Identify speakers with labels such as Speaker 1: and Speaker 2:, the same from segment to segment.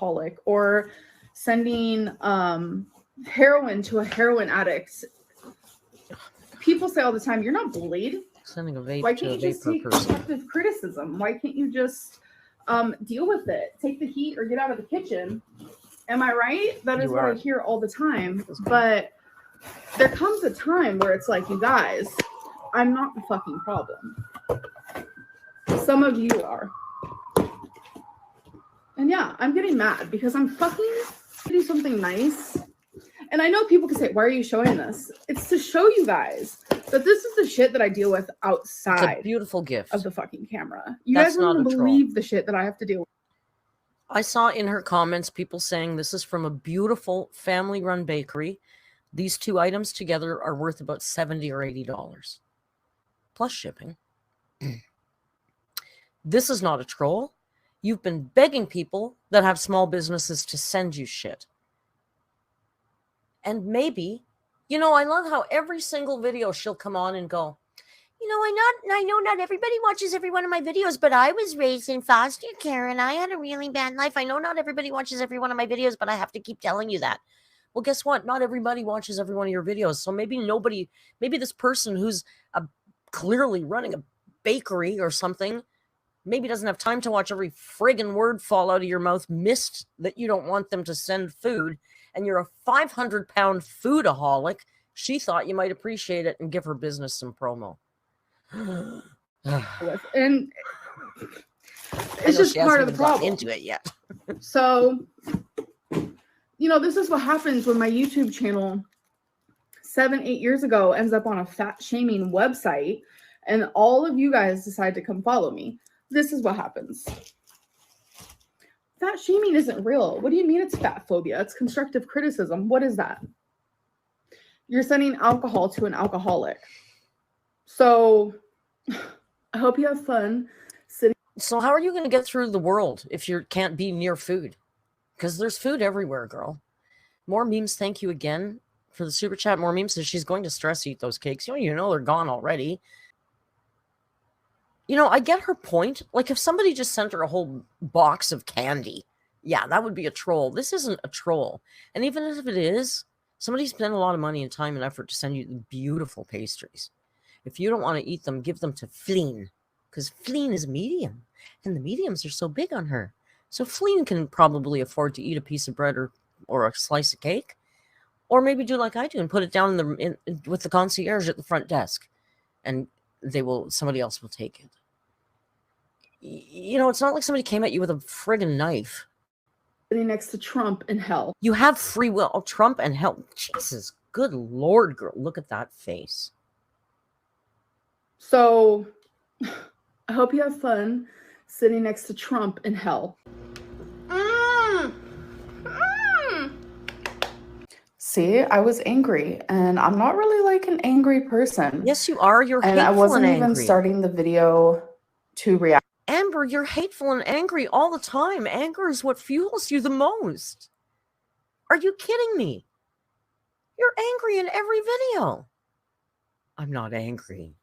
Speaker 1: alcoholic, or sending heroin to a heroin addict. People say all the time, you're not bullied.
Speaker 2: Sending a vape
Speaker 1: Why
Speaker 2: to
Speaker 1: can't
Speaker 2: a
Speaker 1: you just
Speaker 2: vapor
Speaker 1: take
Speaker 2: person.
Speaker 1: constructive criticism? Why can't you just deal with it? Take the heat or get out of the kitchen. Am I right? That is what I hear all the time. But there comes a time where it's like, you guys, I'm not the fucking problem. Some of you are. And yeah, I'm getting mad because I'm fucking do something nice. And I know people can say, why are you showing this? It's to show you guys that this is the shit that I deal with outside.
Speaker 2: It's a beautiful gift
Speaker 1: of the fucking camera. You guys won't even believe the shit that I have to deal with.
Speaker 2: I saw in her comments people saying this is from a beautiful family-run bakery. These two items together are worth about $70 or $80 plus shipping. This is not a troll. You've been begging people that have small businesses to send you shit. And maybe, you know, I love how every single video she'll come on and go, you know, I know not everybody watches every one of my videos, but I was raised in foster care and I had a really bad life. I know not everybody watches every one of my videos, but I have to keep telling you that. Well, guess what? Not everybody watches every one of your videos. So maybe this person who's clearly running a bakery or something, maybe doesn't have time to watch every friggin' word fall out of your mouth, missed that you don't want them to send food, and you're a 500-pound foodaholic. She thought you might appreciate it and give her business some promo.
Speaker 1: And it's just part of the problem.
Speaker 2: Into it yet.
Speaker 1: So, you know, this is what happens when my YouTube channel 7-8 years ago ends up on a fat shaming website and all of you guys decide to come follow me. This is what happens. Fat shaming isn't real. What do you mean it's fat phobia? It's constructive criticism. What is that? You're sending alcohol to an alcoholic. So I hope you have fun sitting.
Speaker 2: So how are you going to get through the world if you can't be near food? Because there's food everywhere, girl. More memes. Thank you again for the super chat. More memes says she's going to stress eat those cakes. You know they're gone already. You know, I get her point. Like if somebody just sent her a whole box of candy, yeah, that would be a troll. This isn't a troll. And even if it is, somebody spent a lot of money and time and effort to send you the beautiful pastries. If you don't want to eat them, give them to Fleen, because Fleen is medium, and the mediums are so big on her. So Fleen can probably afford to eat a piece of bread or a slice of cake, or maybe do like I do and put it down with the concierge at the front desk, and somebody else will take it. You know, it's not like somebody came at you with a friggin' knife.
Speaker 1: Sitting next to Trump in hell.
Speaker 2: You have free will. Oh, Trump and hell. Jesus, good Lord, girl. Look at that face.
Speaker 1: So I hope you have fun sitting next to Trump in hell. See, I was angry, and I'm not really like an angry person.
Speaker 2: Yes, you are. You're hateful and
Speaker 1: I wasn't
Speaker 2: angry.
Speaker 1: even starting the video to react.
Speaker 2: Amber, you're hateful and angry all the time. Anger is what fuels you the most. Are you kidding me? You're angry in every video. I'm not angry.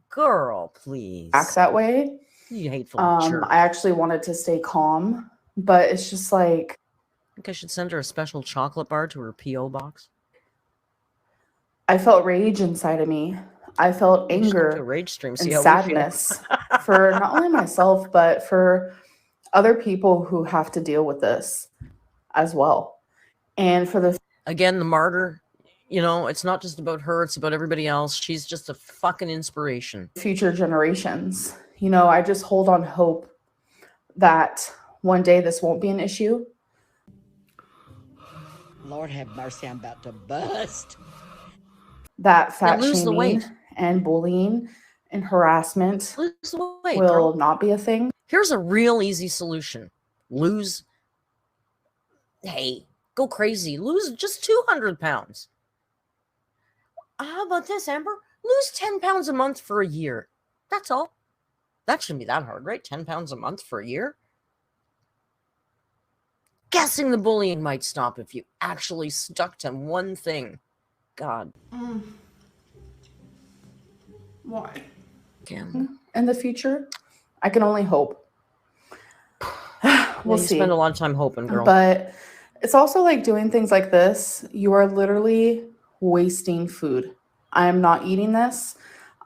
Speaker 2: Girl, please.
Speaker 1: Act that way.
Speaker 2: You hateful jerk.
Speaker 1: I actually wanted to stay calm, but it's just like...
Speaker 2: I think I should send her a special chocolate bar to her P.O. box.
Speaker 1: I felt rage inside of me. I felt anger
Speaker 2: and
Speaker 1: sadness for not only myself, but for other people who have to deal with this as well. And for the...
Speaker 2: Again, the martyr, you know, it's not just about her, it's about everybody else. She's just a fucking inspiration.
Speaker 1: Future generations. You know, I just hold on hope that one day this won't be an issue.
Speaker 3: Lord have mercy, I'm about to bust.
Speaker 1: That fat shaming and bullying and harassment will not be a thing.
Speaker 2: Here's a real easy solution. Hey, go crazy. Lose just 200 pounds. How about this, Amber? Lose 10 pounds a month for a year. That's all. That shouldn't be that hard, right? 10 pounds a month for a year? Guessing the bullying might stop if you actually stuck to one thing. God.
Speaker 1: Why?
Speaker 2: Again.
Speaker 1: In the future, I can only hope. we'll
Speaker 2: you
Speaker 1: see.
Speaker 2: spend a lot of time hoping, girl.
Speaker 1: But it's also like doing things like this. You are literally wasting food. I am not eating this.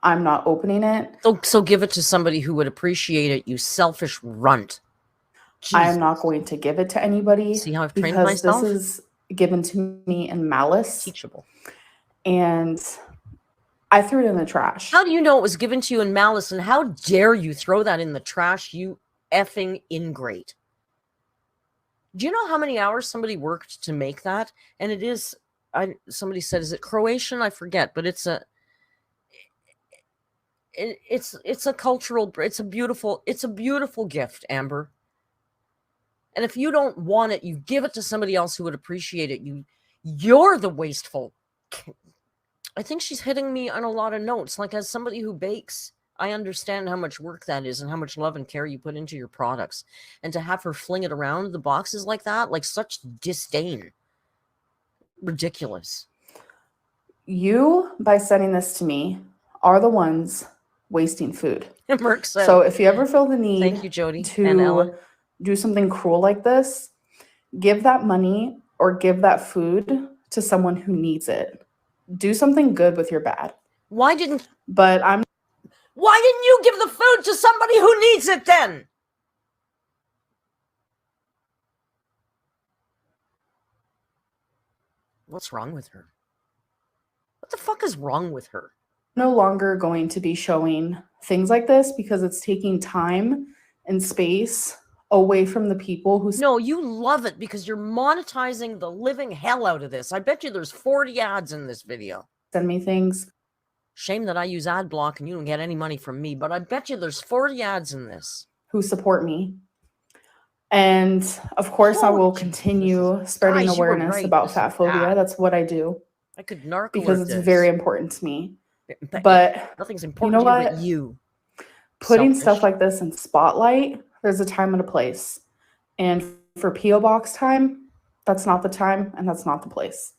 Speaker 1: I'm not opening it.
Speaker 2: So give it to somebody who would appreciate it, you selfish runt.
Speaker 1: I am
Speaker 2: Jesus.
Speaker 1: not going to give it to anybody.
Speaker 2: See how I've trained
Speaker 1: because
Speaker 2: myself?
Speaker 1: this is given to me in malice.
Speaker 2: Teachable.
Speaker 1: And I threw it in the trash.
Speaker 2: How do you know it was given to you in malice, and how dare you throw that in the trash, you effing ingrate? Do you know how many hours somebody worked to make that? And it is, somebody said, is it Croatian? I forget, but it's a cultural, it's a beautiful gift, Amber. And if you don't want it, you give it to somebody else who would appreciate it. You're the wasteful. I think she's hitting me on a lot of notes. Like, as somebody who bakes, I understand how much work that is and how much love and care you put into your products. And to have her fling it around the boxes like that, like such disdain. Ridiculous.
Speaker 1: You, by sending this to me, are the ones wasting food.
Speaker 2: Merck said,
Speaker 1: so if you ever feel the need
Speaker 2: thank you, Jody,
Speaker 1: to
Speaker 2: and Ella.
Speaker 1: do something cruel like this, give that money or give that food to someone who needs it. Do something good with your bad.
Speaker 2: Why didn't you give the food to somebody who needs it then? What's wrong with her? What the fuck is wrong with her?
Speaker 1: No longer going to be showing things like this because it's taking time and space away from the people who...
Speaker 2: No, you love it because you're monetizing the living hell out of this. I bet you there's 40 ads in this video.
Speaker 1: Send me things.
Speaker 2: Shame that I use ad block and you don't get any money from me, but I bet you there's 40 ads in this.
Speaker 1: Who support me. And of course, I will continue spreading awareness about fat phobia. That's what I do.
Speaker 2: I could narc
Speaker 1: because it's very important to me. But
Speaker 2: nothing's important
Speaker 1: you know
Speaker 2: to you
Speaker 1: what?
Speaker 2: but you.
Speaker 1: Putting stuff like this in spotlight, there's a time and a place. And for P.O. Box time, that's not the time and that's not the place.